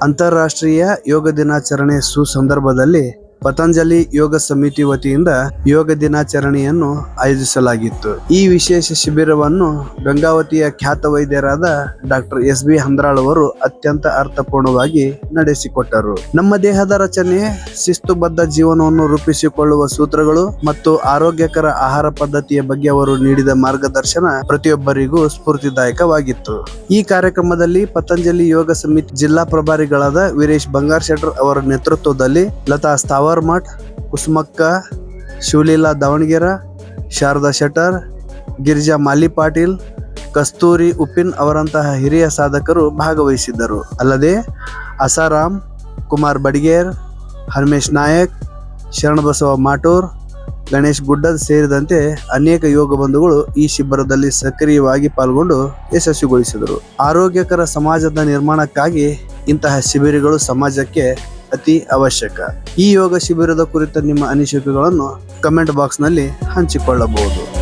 ಅಂತಾರಾಷ್ಟ್ರೀಯ ಯೋಗ ದಿನಾಚರಣೆ ಸುಸಂದರ್ಭದಲ್ಲಿ ಪತಂಜಲಿ ಯೋಗ ಸಮಿತಿ ವತಿಯಿಂದ ಯೋಗ ದಿನಾಚರಣೆಯನ್ನು ಆಯೋಜಿಸಲಾಗಿತ್ತು. ಈ ವಿಶೇಷ ಶಿಬಿರವನ್ನು ಗಂಗಾವತಿಯ ಖ್ಯಾತ ವೈದ್ಯರಾದ ಡಾಕ್ಟರ್ ಎಸ್.ಬಿ. ಹಂದ್ರಾಳ್ ಅವರು ಅತ್ಯಂತ ಅರ್ಥಪೂರ್ಣವಾಗಿ ನಡೆಸಿಕೊಟ್ಟರು. ನಮ್ಮ ದೇಹದ ರಚನೆ, ಶಿಸ್ತುಬದ್ಧ ಜೀವನವನ್ನು ರೂಪಿಸಿಕೊಳ್ಳುವ ಸೂತ್ರಗಳು ಮತ್ತು ಆರೋಗ್ಯಕರ ಆಹಾರ ಪದ್ಧತಿಯ ಬಗ್ಗೆ ಅವರು ನೀಡಿದ ಮಾರ್ಗದರ್ಶನ ಪ್ರತಿಯೊಬ್ಬರಿಗೂ ಸ್ಫೂರ್ತಿದಾಯಕವಾಗಿತ್ತು. ಈ ಕಾರ್ಯಕ್ರಮದಲ್ಲಿ ಪತಂಜಲಿ ಯೋಗ ಸಮಿತಿ ಜಿಲ್ಲಾ ಪ್ರಭಾರಿಗಳಾದ ವೀರೇಶ್ ಬಂಗಾರ್ ಶೆಟ್ಟರ್ ಅವರ ನೇತೃತ್ವದಲ್ಲಿ ಲತಾ ಮಠ್, ಕುಸುಮಕ್ಕ, ಶಿವಲೀಲಾ ದಾವಣಗೆರೆ, ಶಾರದಾ ಶೆಟ್ಟರ್, ಗಿರಿಜಾ ಮಾಲಿ ಪಾಟೀಲ್, ಕಸ್ತೂರಿ ಉಪ್ಪಿನ್ ಅವರಂತಹ ಹಿರಿಯ ಸಾಧಕರು ಭಾಗವಹಿಸಿದ್ದರು. ಅಲ್ಲದೆ ಅಸಾರಾಮ್, ಕುಮಾರ್ ಬಡಿಗೇರ್, ಹನುಮೇಶ್ ನಾಯಕ್, ಶರಣಬಸವ ಮಾಟೂರ್, ಗಣೇಶ್ ಗುಡ್ಡದ್ ಸೇರಿದಂತೆ ಅನೇಕ ಯೋಗ ಬಂಧುಗಳು ಈ ಶಿಬಿರದಲ್ಲಿ ಸಕ್ರಿಯವಾಗಿ ಪಾಲ್ಗೊಂಡು ಯಶಸ್ವಿಗೊಳಿಸಿದರು. ಆರೋಗ್ಯಕರ ಸಮಾಜದ ನಿರ್ಮಾಣಕ್ಕಾಗಿ ಇಂತಹ ಶಿಬಿರಗಳು ಸಮಾಜಕ್ಕೆ ಅತಿ ಅವಶ್ಯಕ. ಈ ಯೋಗ ಶಿಬಿರದ ಕುರಿತ ನಿಮ್ಮ ಅನಿಸಿಕೆಗಳನ್ನು ಕಮೆಂಟ್ ಬಾಕ್ಸ್ನಲ್ಲಿ ಹಂಚಿಕೊಳ್ಳಬಹುದು.